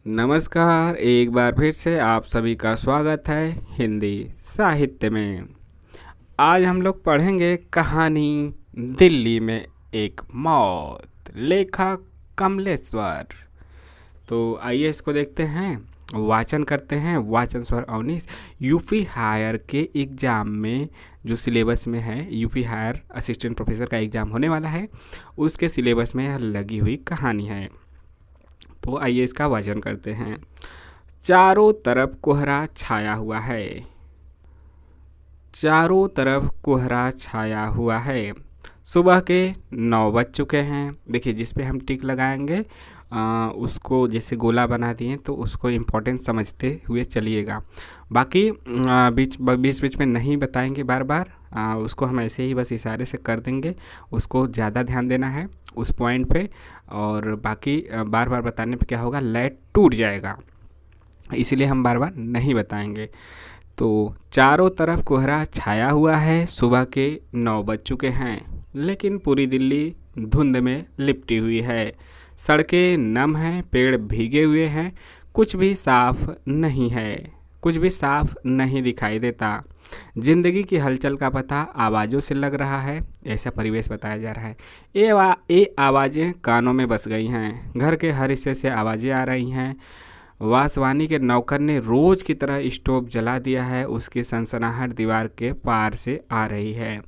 नमस्कार, एक बार फिर से आप सभी का स्वागत है हिंदी साहित्य में। आज हम लोग पढ़ेंगे कहानी दिल्ली में एक मौत, लेखक कमलेश्वर। तो आइए इसको देखते हैं, वाचन करते हैं। वाचन स्वर अवनीश। यूपी हायर के एग्ज़ाम में जो सिलेबस में है, यूपी हायर असिस्टेंट प्रोफेसर का एग्ज़ाम होने वाला है, उसके सिलेबस में यह लगी हुई कहानी है। तो आइए इसका वाचन करते हैं। चारों तरफ कोहरा छाया हुआ है। चारों तरफ कोहरा छाया हुआ है। सुबह के 9 बज चुके हैं। देखिए, जिस पे हम टिक लगाएंगे उसको जैसे गोला बना दिए, तो उसको इम्पोर्टेंट समझते हुए चलिएगा। बाकी बीच बीच में नहीं बताएंगे बार बार, उसको हम ऐसे ही बस इशारे से कर देंगे। उसको ज़्यादा ध्यान देना है उस पॉइंट पे, और बाकी बार बार बताने पे क्या होगा, लय टूट जाएगा, इसीलिए हम बार बार नहीं बताएंगे। तो चारों तरफ कोहरा छाया हुआ है। सुबह के 9 बज चुके हैं, लेकिन पूरी दिल्ली धुंध में लिपटी हुई है। सड़कें नम हैं, पेड़ भीगे हुए हैं, कुछ भी साफ नहीं है, कुछ भी साफ नहीं दिखाई देता। जिंदगी की हलचल का पता आवाज़ों से लग रहा है, ऐसा परिवेश बताया जा रहा है। ये आवाज़ें कानों में बस गई हैं। घर के हर हिस्से से आवाज़ें आ रही हैं। वासवानी के नौकर ने रोज की तरह स्टोव जला दिया है, उसकी सनसनाहट दीवार के पार से आ रही है।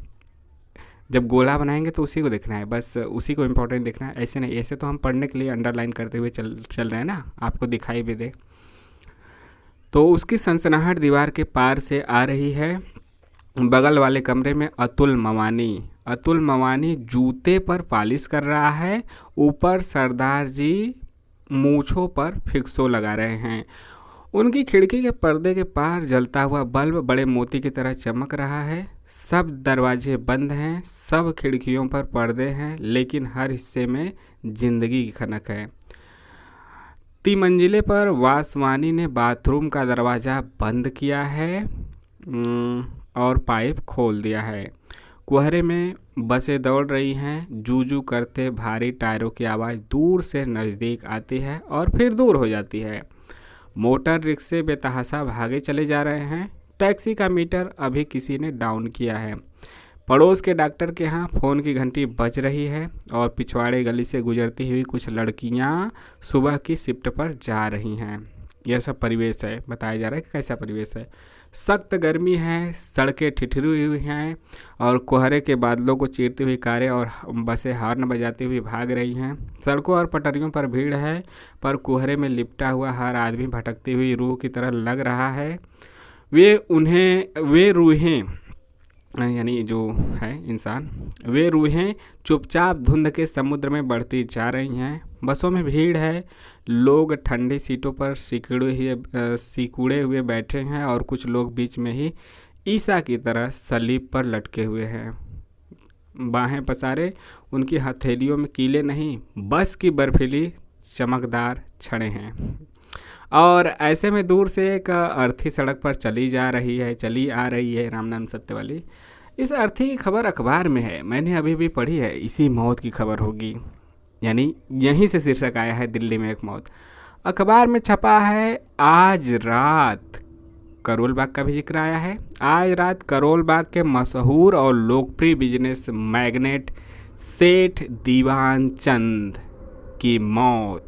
जब गोला बनाएंगे तो उसी को देखना है, बस उसी को इम्पोर्टेंट देखना है, ऐसे नहीं। ऐसे तो हम पढ़ने के लिए अंडरलाइन करते हुए चल रहे हैं ना, आपको दिखाई भी दे। तो उसकी सनसनाहट दीवार के पार से आ रही है। बगल वाले कमरे में अतुल मवानी जूते पर पालिश कर रहा है। ऊपर सरदार जी मूछों पर फिक्सो लगा रहे हैं। उनकी खिड़की के पर्दे के पार जलता हुआ बल्ब बड़े मोती की तरह चमक रहा है। सब दरवाजे बंद हैं, सब खिड़कियों पर पर्दे हैं, लेकिन हर हिस्से में जिंदगी की खनक है। तिमंजिले पर वासवानी ने बाथरूम का दरवाज़ा बंद किया है और पाइप खोल दिया है। कोहरे में बसें दौड़ रही हैं। जू जू करते भारी टायरों की आवाज़ दूर से नज़दीक आती है और फिर दूर हो जाती है। मोटर रिक्शे बेतहाशा भागे चले जा रहे हैं। टैक्सी का मीटर अभी किसी ने डाउन किया है। पड़ोस के डॉक्टर के यहाँ फ़ोन की घंटी बज रही है और पिछवाड़े गली से गुजरती हुई कुछ लड़कियाँ सुबह की शिफ्ट पर जा रही हैं। यह सब परिवेश है, बताया जा रहा है कि कैसा परिवेश है। सख्त गर्मी है, सड़कें ठिठुरी हुई हैं और कोहरे के बादलों को चीरती हुई कारें और बसें हॉर्न बजाती हुई भाग रही हैं। सड़कों और पटरियों पर भीड़ है, पर कोहरे में लिपटा हुआ हर आदमी भटकती हुई रूह की तरह लग रहा है। वे रूहें यानी जो है इंसान, वे रूहें चुपचाप धुंध के समुद्र में बढ़ती जा रही हैं। बसों में भीड़ है, लोग ठंडी सीटों पर सिकुड़े हुए बैठे हैं और कुछ लोग बीच में ही ईसा की तरह सलीब पर लटके हुए हैं। बाहें पसारे, उनकी हथेलियों में कीले नहीं, बस की बर्फीली चमकदार छड़ें हैं। और ऐसे में दूर से एक अर्थी सड़क पर चली आ रही है राम नाम सत्य वाली। इस अर्थी की खबर अखबार में है, मैंने अभी भी पढ़ी है। इसी मौत की खबर होगी, यानी यहीं से शीर्षक आया है, दिल्ली में एक मौत। अखबार में छपा है आज रात। करोल बाग का भी जिक्र आया है। आज रात करोल बाग के मशहूर और लोकप्रिय बिजनेस मैग्नेट सेठ दीवान चंद की मौत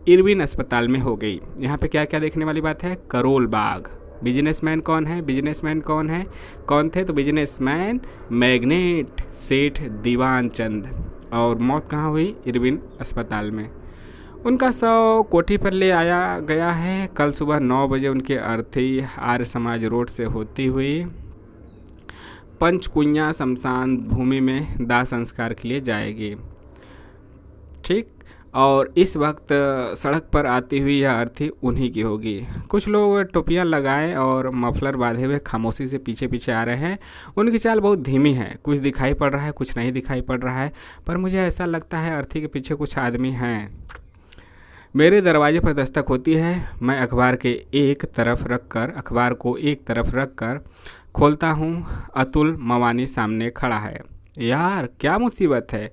इरविन अस्पताल में हो गई। यहाँ पे क्या क्या देखने वाली बात है, करोल बाग। बिजनेसमैन कौन है, कौन थे, तो बिजनेसमैन मैग्नेट सेठ दीवान चंद। और मौत कहाँ हुई, इरविन अस्पताल में। उनका शव कोठी पर ले आया गया है। कल सुबह 9 बजे उनके अर्थी आर्य समाज रोड से होती हुई पंचकुइया शमशान भूमि में दाह संस्कार के लिए जाएगी। ठीक, और इस वक्त सड़क पर आती हुई यह अर्थी उन्हीं की होगी। कुछ लोग टोपियां लगाए और मफलर बांधे हुए खामोशी से पीछे पीछे आ रहे हैं। उनकी चाल बहुत धीमी है, कुछ दिखाई पड़ रहा है, कुछ नहीं दिखाई पड़ रहा है, पर मुझे ऐसा लगता है अर्थी के पीछे कुछ आदमी हैं। मेरे दरवाजे पर दस्तक होती है। मैं अखबार को एक तरफ रख कर खोलता हूँ। अतुल मवानी सामने खड़ा है। यार क्या मुसीबत है।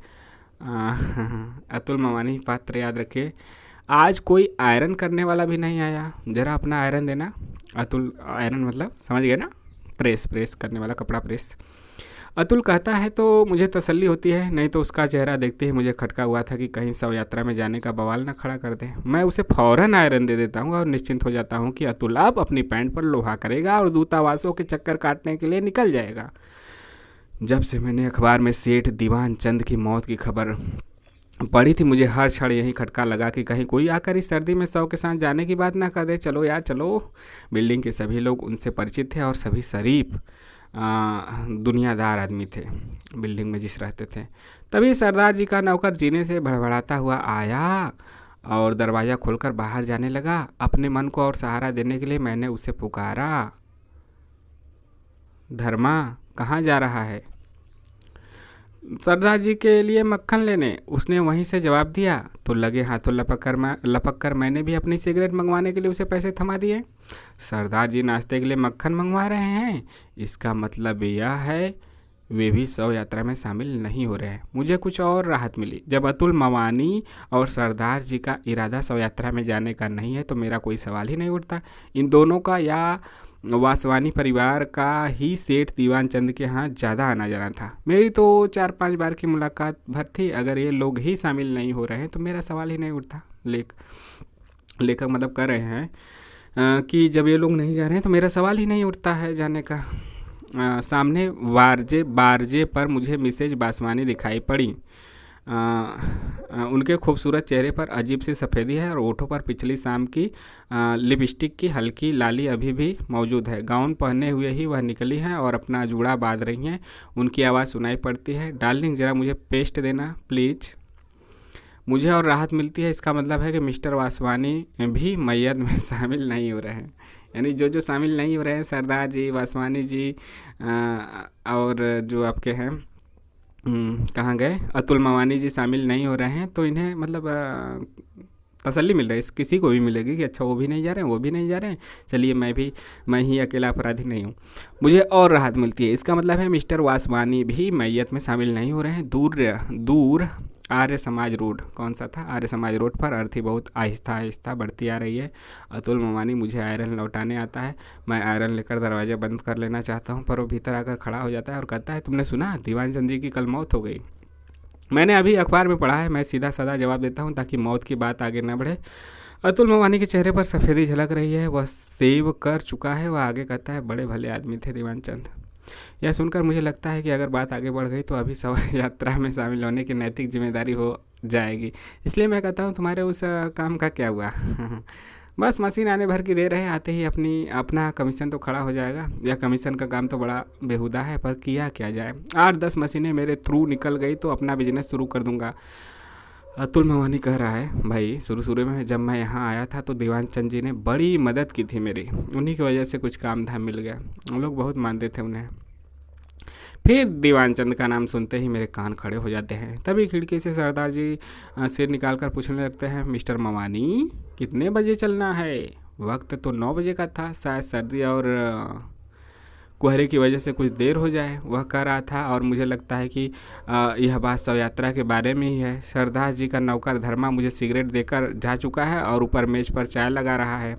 अतुल मवानी पात्र याद रखे। आज कोई आयरन करने वाला भी नहीं आया, ज़रा अपना आयरन देना। अतुल, आयरन मतलब समझ गए ना, प्रेस करने वाला, कपड़ा प्रेस। अतुल कहता है तो मुझे तसल्ली होती है, नहीं तो उसका चेहरा देखते ही मुझे खटका हुआ था कि कहीं शव यात्रा में जाने का बवाल न खड़ा कर दे। मैं उसे फ़ौरन आयरन दे देता हूँ और निश्चिंत हो जाता हूँ कि अतुल अब अपनी पैंट पर लोहा करेगा और दूतावासों के चक्कर काटने के लिए निकल जाएगा। जब से मैंने अखबार में सेठ दीवान चंद की मौत की खबर पढ़ी थी, मुझे हर क्षण यही खटका लगा कि कहीं कोई आकर इस सर्दी में शव के साथ जाने की बात ना कर दे। चलो यार चलो। बिल्डिंग के सभी लोग उनसे परिचित थे और सभी शरीफ दुनियादार आदमी थे बिल्डिंग में जिस रहते थे। तभी सरदार जी का नौकर जीने से भड़बड़ाता हुआ आया और दरवाज़ा खोलकर बाहर जाने लगा। अपने मन को और सहारा देने के लिए मैंने उसे पुकारा, धर्मा कहाँ जा रहा है? सरदार जी के लिए मक्खन लेने, उसने वहीं से जवाब दिया। तो लगे हाथों लपक कर मैंने भी अपनी सिगरेट मंगवाने के लिए उसे पैसे थमा दिए। सरदार जी नाश्ते के लिए मक्खन मंगवा रहे हैं, इसका मतलब यह है वे भी शव यात्रा में शामिल नहीं हो रहे हैं। मुझे कुछ और राहत मिली जब अतुल मवानी और सरदार जी का इरादा शव यात्रा में जाने का नहीं है तो मेरा कोई सवाल ही नहीं उठता। इन दोनों का या वासवानी परिवार का ही सेठ दीवान चंद के यहाँ ज़्यादा आना जाना था। मेरी तो 4-5 बार की मुलाकात भर थी। अगर ये लोग ही शामिल नहीं हो रहे हैं तो मेरा सवाल ही नहीं उठता। लेखक मतलब कर रहे हैं कि जब ये लोग नहीं जा रहे हैं तो मेरा सवाल ही नहीं उठता है जाने का। सामने बारजे पर मुझे मिसेज बासवानी दिखाई पड़ी। उनके खूबसूरत चेहरे पर अजीब सी सफ़ेदी है और ओठों पर पिछली शाम की लिपस्टिक की हल्की लाली अभी भी मौजूद है। गाउन पहने हुए ही वह निकली हैं और अपना जूड़ा बांध रही हैं। उनकी आवाज़ सुनाई पड़ती है, डार्लिंग ज़रा मुझे पेस्ट देना प्लीज़। मुझे और राहत मिलती है। इसका मतलब है कि मिस्टर वासवानी भी मैयत में शामिल नहीं हो रहे हैं। यानी जो शामिल नहीं हो रहे हैं, सरदार जी, वासवानी जी और जो आपके हैं कहाँ गए, अतुल मवानी जी शामिल नहीं हो रहे हैं, तो इन्हें मतलब तसल्ली मिल रही है, किसी को भी मिलेगी कि अच्छा वो भी नहीं जा रहे हैं, वो भी नहीं जा रहे हैं, चलिए मैं ही अकेला अपराधी नहीं हूँ। मुझे और राहत मिलती है। इसका मतलब है मिस्टर वासवानी भी मैयत में शामिल नहीं हो रहे हैं। दूर आर्य समाज रोड, कौन सा था, आर्य समाज रोड पर अर्थी बहुत आहिस्ता बढ़ती आ रही है। अतुल मवानी मुझे आयरन लौटाने आता है। मैं आयरन लेकर दरवाज़ा बंद कर लेना चाहता हूँ पर वो भीतर आकर खड़ा हो जाता है और कहता है, तुमने सुना दीवान चंद जी की कल मौत हो गई? मैंने अभी अखबार में पढ़ा है। मैं सीधा साधा जवाब देता हूँ ताकि मौत की बात आगे न बढ़े। अतुल मवानी के चेहरे पर सफ़ेदी झलक रही है, वह सेव कर चुका है। वह आगे कहता है, बड़े भले आदमी थे दीवान चंद। यह सुनकर मुझे लगता है कि अगर बात आगे बढ़ गई तो अभी शव यात्रा में शामिल होने की नैतिक जिम्मेदारी हो जाएगी। इसलिए मैं कहता हूँ तुम्हारे उस काम का क्या हुआ? बस मशीन आने भर की देर है, आते ही अपना कमीशन तो खड़ा हो जाएगा। यह कमीशन का काम तो बड़ा बेहुदा है, पर किया क्या जाए। 8-10 मशीनें मेरे थ्रू निकल गई तो अपना बिजनेस शुरू कर दूंगा। अतुल मवानी कह रहा है, भाई शुरू में जब मैं यहाँ आया था तो दीवान चंद जी ने बड़ी मदद की थी मेरी, उन्हीं की वजह से कुछ काम धाम मिल गया। हम लोग बहुत मानते थे उन्हें। फिर दीवान चंद का नाम सुनते ही मेरे कान खड़े हो जाते हैं। तभी खिड़की से सरदार जी सिर निकाल कर पूछने लगते हैं, मिस्टर मवानी कितने बजे चलना है? वक्त तो 9 बजे का था, शायद सर्दी और कोहरे की वजह से कुछ देर हो जाए, वह कह रहा था। और मुझे लगता है कि यह बात शव यात्रा के बारे में ही है। सरदार जी का नौकर धर्मा मुझे सिगरेट देकर जा चुका है और ऊपर मेज पर चाय लगा रहा है।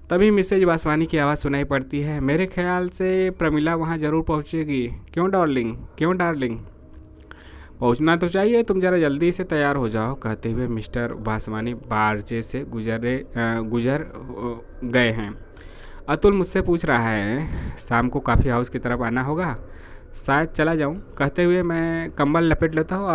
तभी मिसेज वासवानी की आवाज़ सुनाई पड़ती है, मेरे ख्याल से प्रमिला वहाँ ज़रूर पहुँचेगी। क्यों डार्लिंग? पहुँचना तो चाहिए, तुम ज़रा जल्दी से तैयार हो जाओ। कहते हुए मिस्टर वासवानी बारजे से गुजर गए हैं। अतुल मुझसे पूछ रहा है, शाम को कॉफ़ी हाउस की तरफ आना होगा, शायद चला जाऊं। कहते हुए मैं कंबल लपेट लेता हूं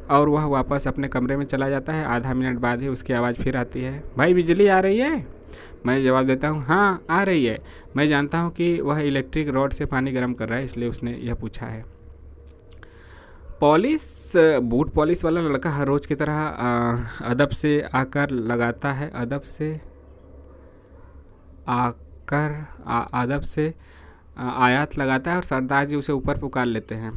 और वह वापस अपने कमरे में चला जाता है। आधा मिनट बाद ही उसकी आवाज़ फिर आती है, भाई बिजली आ रही है? मैं जवाब देता हूं, हाँ आ रही है। मैं जानता हूं कि वह इलेक्ट्रिक रॉड से पानी गर्म कर रहा है, इसलिए उसने यह पूछा है। बूट पॉलिश वाला लड़का हर रोज़ की तरह अदब से आकर लगाता है, अदब से आयात लगाता है और सरदार जी उसे ऊपर पुकार लेते हैं।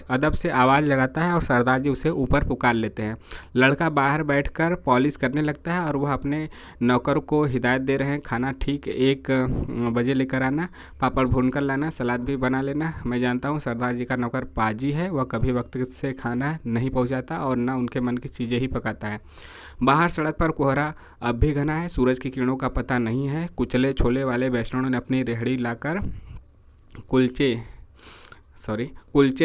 अदब से आवाज़ लगाता है और सरदार जी उसे ऊपर पुकार लेते हैं। लड़का बाहर बैठकर पॉलिश करने लगता है और वह अपने नौकर को हिदायत दे रहे हैं, खाना ठीक 1 बजे लेकर आना, पापड़ भून कर लाना, सलाद भी बना लेना। मैं जानता हूँ सरदार जी का नौकर पाजी है, वह कभी वक्त से खाना नहीं पहुँचाता और न उनके मन की चीज़ें ही पकाता है। बाहर सड़क पर कोहरा अब भी घना है, सूरज की किरणों का पता नहीं है। कुचले छोले वाले वैष्णव ने अपनी रेहड़ी लाकर कुलचे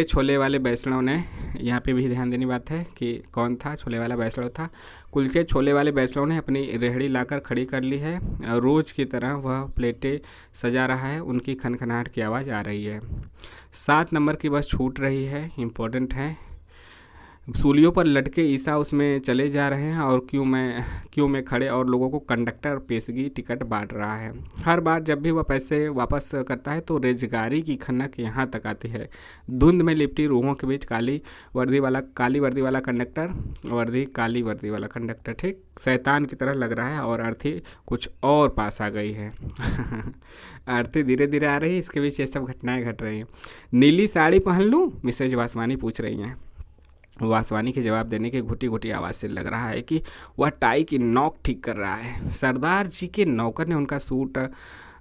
छोले वाले वैष्णव ने, यहाँ पे भी ध्यान देने बात है कि कौन था, छोले वाला वैष्णव था। कुलचे छोले वाले वैष्णव ने अपनी रेहड़ी लाकर खड़ी कर ली है। रोज की तरह वह प्लेटें सजा रहा है, उनकी खनखनाहट की आवाज़ आ रही है। 7 नंबर की बस छूट रही है, इम्पोर्टेंट है। सूलियों पर लटके ईसा उसमें चले जा रहे हैं और क्यों में खड़े और लोगों को कंडक्टर पेशगी टिकट बांट रहा है। हर बार जब भी वह पैसे वापस करता है तो रेजगारी की खनक यहाँ तक आती है। धुंध में लिपटी रूहों के बीच काली वर्दी वाला कंडक्टर ठीक शैतान की तरह लग रहा है और अर्थी कुछ और पास आ गई है। अर्थी धीरे धीरे आ रही है, इसके बीच ये सब घटनाएं घट रही हैं। नीली साड़ी पहन लूँ, मिसेज वासवानी पूछ रही हैं। वासवानी के जवाब देने के घुटी घुटी आवाज़ से लग रहा है कि वह टाई की नोक ठीक कर रहा है। सरदार जी के नौकर ने उनका सूट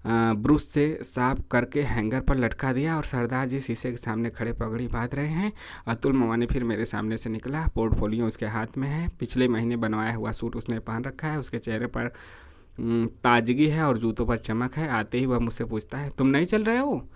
ब्रश से साफ करके हैंगर पर लटका दिया और सरदार जी शीशे के सामने खड़े पगड़ी बांध रहे हैं। अतुल मवानी फिर मेरे सामने से निकला, पोर्टफोलियो उसके हाथ में है। पिछले महीने बनवाया हुआ सूट उसने पहन रखा है, उसके चेहरे पर ताजगी है और जूतों पर चमक है। आते ही वह मुझसे पूछता है, तुम नहीं चल रहे हो?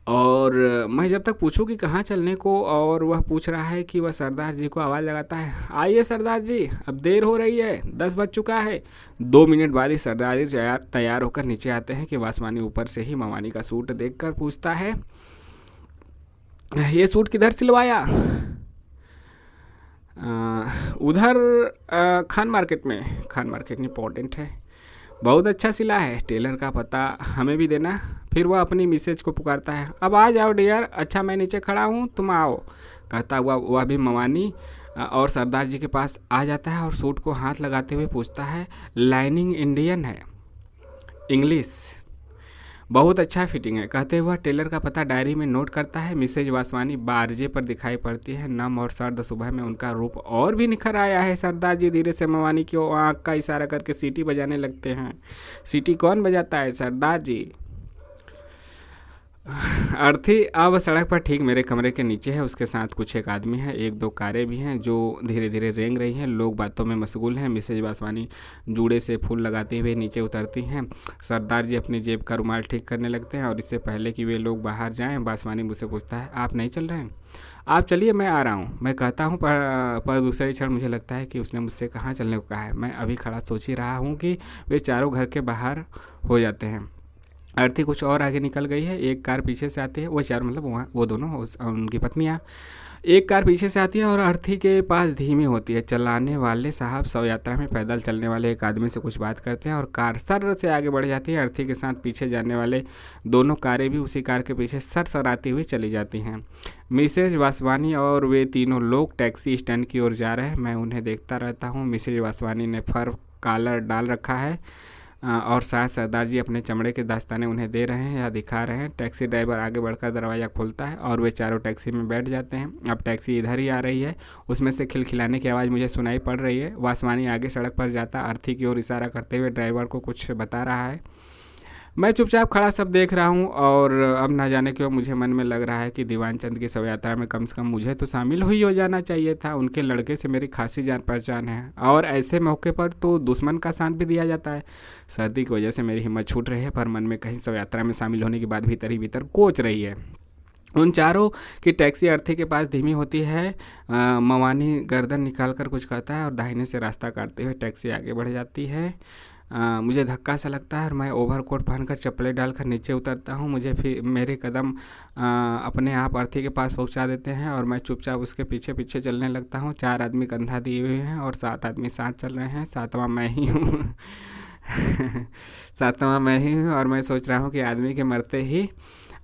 और मैं जब तक पूछूं कि कहाँ चलने को, और वह पूछ रहा है कि वह सरदार जी को आवाज़ लगाता है, आइए सरदार जी, अब देर हो रही है, 10 बज चुका है। 2 मिनट बाद ही सरदार जी तैयार होकर नीचे आते हैं कि वासवानी ऊपर से ही मवानी का सूट देखकर पूछता है, ये सूट किधर सिलवाया? उधर खान मार्केट इंपॉर्टेंट है, बहुत अच्छा सिला है, टेलर का पता हमें भी देना। फिर वह अपनी मिसेज को पुकारता है, अब आ जाओ डियर, अच्छा मैं नीचे खड़ा हूँ, तुम आओ। कहता हुआ वह भी मवानी और सरदार जी के पास आ जाता है और सूट को हाथ लगाते हुए पूछता है, लाइनिंग इंडियन है, इंग्लिश, बहुत अच्छा फिटिंग है। कहते हुए टेलर का पता डायरी में नोट करता है। मिसेज वासवानी बारजे पर दिखाई पड़ती है, नम और सर्द सुबह में उनका रूप और भी निखर आया है। सरदार जी धीरे से मवानी की आँख का इशारा करके सीटी बजाने लगते हैं। सीटी कौन बजाता है? सरदार जी। अर्थी अब सड़क पर ठीक मेरे कमरे के नीचे है, उसके साथ कुछ एक आदमी है, 1-2 कारें भी हैं जो धीरे धीरे रेंग रही हैं। लोग बातों में मशगूल हैं। मिसेज वासवानी जूड़े से फूल लगाते हुए नीचे उतरती हैं। सरदार जी अपनी जेब का रुमाल ठीक करने लगते हैं और इससे पहले कि वे लोग बाहर जाएं, वासवानी मुझसे पूछता है, आप नहीं चल रहे हैं? आप चलिए, मैं आ रहा हूँ। मैं कहता हूँ, पर दूसरे क्षण मुझे लगता है कि उसने मुझसे कहाँ चलने को कहा है। मैं अभी खड़ा सोच ही रहा हूँ कि वे चारों घर के बाहर हो जाते हैं। अर्थी कुछ और आगे निकल गई है। एक कार पीछे से आती है, वो चार मतलब वहाँ वो दोनों उनकी पत्नियाँ। एक कार पीछे से आती है और अर्थी के पास धीमी होती है। चलाने वाले साहब शव यात्रा में पैदल चलने वाले एक आदमी से कुछ बात करते हैं और कार सर से आगे बढ़ जाती है। अर्थी के साथ पीछे जाने वाले दोनों कारें भी उसी कार के पीछे सर आती हुई चली जाती हैं। मिसेज वासवानी और वे तीनों लोग टैक्सी स्टैंड की ओर जा रहे हैं। मैं उन्हें देखता रहता हूँ। मिसेज वासवानी ने फर कॉलर डाल रखा है और शायद सरदार जी अपने चमड़े के दास्ताने उन्हें दे रहे हैं या दिखा रहे हैं। टैक्सी ड्राइवर आगे बढ़कर दरवाज़ा खोलता है और वे चारों टैक्सी में बैठ जाते हैं। अब टैक्सी इधर ही आ रही है, उसमें से खिलखिलाने की आवाज़ मुझे सुनाई पड़ रही है। वासवानी आगे सड़क पर जाता अर्थी की ओर इशारा करते हुए ड्राइवर को कुछ बता रहा है। मैं चुपचाप खड़ा सब देख रहा हूँ और अब ना जाने क्यों मुझे मन में लग रहा है कि दीवान चंद की शव यात्रा में कम से कम मुझे तो शामिल ही हो जाना चाहिए था। उनके लड़के से मेरी खासी जान पहचान है और ऐसे मौके पर तो दुश्मन का साथ भी दिया जाता है। सर्दी की वजह से मेरी हिम्मत छूट रही है, पर मन में कहीं शव यात्रा में शामिल होने के बाद भीतर ही भीतर कोच रही है। उन चारों की टैक्सी अर्थी के पास धीमी होती है। मवानी गर्दन निकाल कर कुछ कहता है और दाहिने से रास्ता काटते हुए टैक्सी आगे बढ़ जाती है। मुझे धक्का सा लगता है और मैं ओवरकोट पहनकर चप्पलें डालकर नीचे उतरता हूँ। मुझे फिर मेरे कदम अपने आप अर्थी के पास पहुँचा देते हैं और मैं चुपचाप उसके पीछे पीछे चलने लगता हूँ। 4 आदमी कंधा दिए हुए हैं और 7 आदमी साथ चल रहे हैं। 7वां मैं ही हूँ। 7वां मैं ही हूँ और मैं सोच रहा हूँ कि आदमी के मरते ही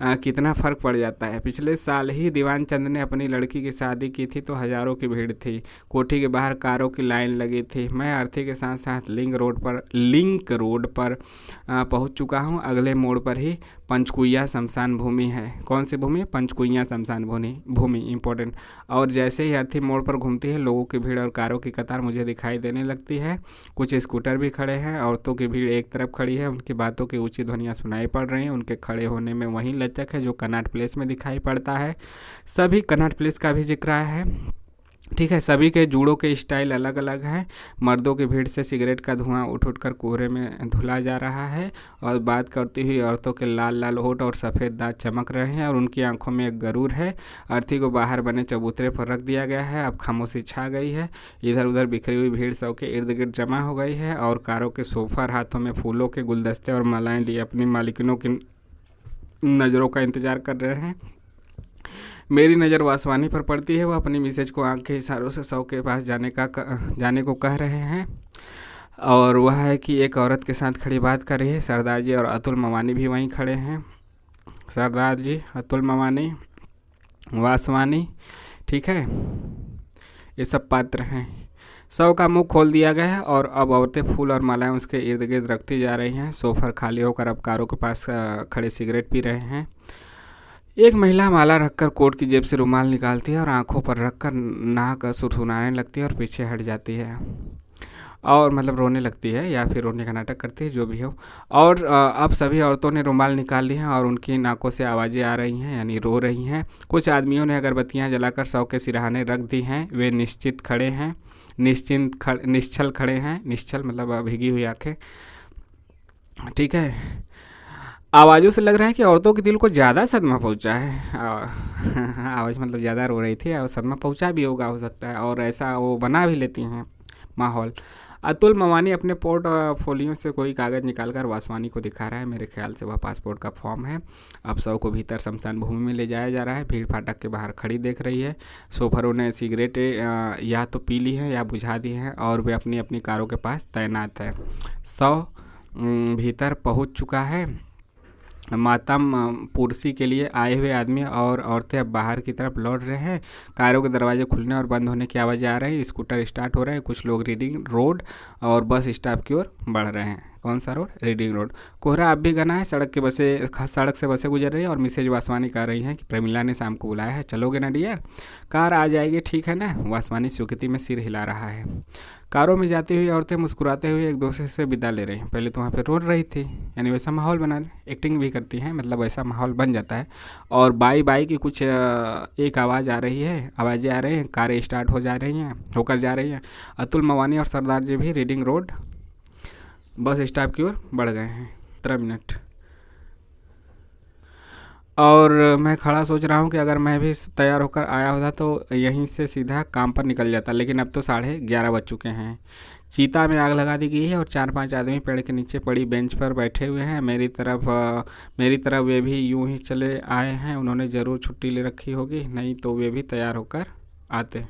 कितना फ़र्क पड़ जाता है। पिछले साल ही दीवान चंद ने अपनी लड़की की शादी की थी तो हज़ारों की भीड़ थी। कोठी के बाहर कारों की लाइन लगी थी। मैं अर्थी के साथ साथ लिंक रोड पर पहुंच चुका हूं। अगले मोड़ पर ही पंचकुइया शमशान भूमि है। कौन सी भूमि? पंचकुइया शमशान भूमि इंपॉर्टेंट। और जैसे ही अर्थी मोड़ पर घूमती है, लोगों की भीड़ और कारों की कतार मुझे दिखाई देने लगती है। कुछ स्कूटर भी खड़े हैं। औरतों की भीड़ एक तरफ खड़ी है, उनकी बातों की ऊंची ध्वनियाँ सुनाई पड़ रही हैं। उनके खड़े होने में वहीं लचक है जो कनॉट प्लेस में दिखाई पड़ता है। सभी कनॉट प्लेस का भी जिक्र है। ठीक है। सभी के जूड़ों के स्टाइल अलग अलग हैं। मर्दों की भीड़ से सिगरेट का धुआं उठ उठ कर कोहरे में धुला जा रहा है, और बात करती हुई औरतों के लाल लाल होठ और सफ़ेद दांत चमक रहे हैं, और उनकी आंखों में एक गरूर है। अर्थी को बाहर बने चबूतरे पर रख दिया गया है। अब खामोशी छा गई है। इधर उधर बिखरी हुई भीड़ शव के इर्द गिर्द जमा हो गई है, और कारों के सोफर हाथों में फूलों के गुलदस्ते और मालाएं लिए अपनी मालिकिनों की नज़रों का इंतजार कर रहे हैं। मेरी नज़र वासवानी पर पड़ती है। वह अपनी मिसेज को आंख के इशारों से शव के पास जाने को कह रहे हैं, और वह है कि एक औरत के साथ खड़ी बात कर रही है। सरदार जी और अतुल मवानी भी वहीं खड़े हैं। सरदार जी, अतुल मवानी, वासवानी, ठीक है, ये सब पात्र हैं। शव का मुंह खोल दिया गया है, और अब औरतें फूल और मालाएं उसके इर्द गिर्द रखती जा रही हैं। सोफर खाली होकर अब कारों के पास खड़े सिगरेट पी रहे हैं। एक महिला माला रखकर कोट की जेब से रुमाल निकालती है और आंखों पर रखकर नाक सुरसुराने लगती है और पीछे हट जाती है, और मतलब रोने लगती है या फिर रोने का नाटक करती है, जो भी हो। और अब सभी औरतों ने रुमाल निकाल लिए हैं और उनकी नाकों से आवाज़ें आ रही हैं, यानी रो रही हैं। कुछ आदमियों ने अगरबत्तियां जलाकर शव के सिरहाने रख दी हैं। वे निश्चल खड़े हैं। निश्चल मतलब भीगी हुई आंखें, ठीक है। आवाज़ों से लग रहा है कि औरतों के दिल को ज़्यादा सदमा पहुंचा है। आवाज़ मतलब ज़्यादा रो रही थी और सदमा पहुंचा भी होगा, हो सकता है, और ऐसा वो बना भी लेती हैं माहौल। अतुल मवानी अपने पोर्टफोलियो से कोई कागज़ निकालकर वासवानी को दिखा रहा है। मेरे ख्याल से वह पासपोर्ट का फॉर्म है। अब शव को भीतर शमशान भूमि में ले जाया जा रहा है। भीड़ फाटक के बाहर खड़ी देख रही है। सोफरों ने सिगरेट या तो पी ली है या बुझा दी है, और वे अपनी अपनी कारों के पास तैनात है। शव भीतर पहुंच चुका है। मातम पुरसी के लिए आए हुए आदमी और औरतें अब बाहर की तरफ लौट रहे हैं। कारों के दरवाजे खुलने और बंद होने की आवाज़ें आ रही हैं। स्कूटर स्टार्ट हो रहे हैं। कुछ लोग रीडिंग रोड और बस स्टॉप की ओर बढ़ रहे हैं। कौन सा रोड? Reading road. कोहरा अब भी घना है। सड़क से बसें गुजर रही हैं, और मिसेज वासवानी कह रही हैं कि प्रमिला ने शाम को बुलाया है, चलोगे ना डियर? कार आ जाएगी, ठीक है ना? वासवानी स्वीकृति में सिर हिला रहा है। कारों में जाती हुई औरतें मुस्कुराते हुए एक दूसरे से विदा ले रही हैं। पहले तो वहाँ पे रो रही थी, यानी वैसा माहौल बना एक्टिंग भी करती हैं, मतलब वैसा माहौल बन जाता है। और बाई बाई की कुछ एक आवाज़ें आ रही हैं। कारें स्टार्ट होकर जा रही हैं। अतुल मवानी और सरदार जी भी रीडिंग रोड बस स्टॉप की ओर बढ़ गए हैं। 13 मिनट। और मैं खड़ा सोच रहा हूँ कि अगर मैं भी तैयार होकर आया होता तो यहीं से सीधा काम पर निकल जाता, लेकिन अब तो 11:30 बज चुके हैं। चीता में आग लगा दी गई है और 4-5 आदमी पेड़ के नीचे पड़ी बेंच पर बैठे हुए हैं। मेरी तरफ वे भी यूं ही चले आए हैं। उन्होंने ज़रूर छुट्टी ले रखी होगी, नहीं तो वे भी तैयार होकर आते।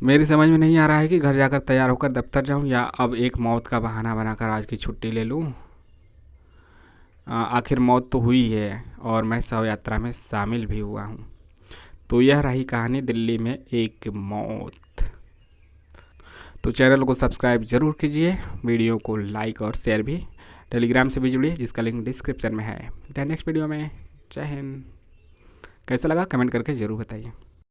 मेरी समझ में नहीं आ रहा है कि घर जाकर तैयार होकर दफ्तर जाऊं, या अब एक मौत का बहाना बनाकर आज की छुट्टी ले लूं। आखिर मौत तो हुई है, और मैं शव यात्रा में शामिल भी हुआ हूँ। तो यह रही कहानी दिल्ली में एक मौत। तो चैनल को सब्सक्राइब ज़रूर कीजिए, वीडियो को लाइक और शेयर भी। टेलीग्राम से भी जुड़िए, जिसका लिंक डिस्क्रिप्शन में है। नेक्स्ट वीडियो में। जय हिंद। कैसा लगा कमेंट करके ज़रूर बताइए।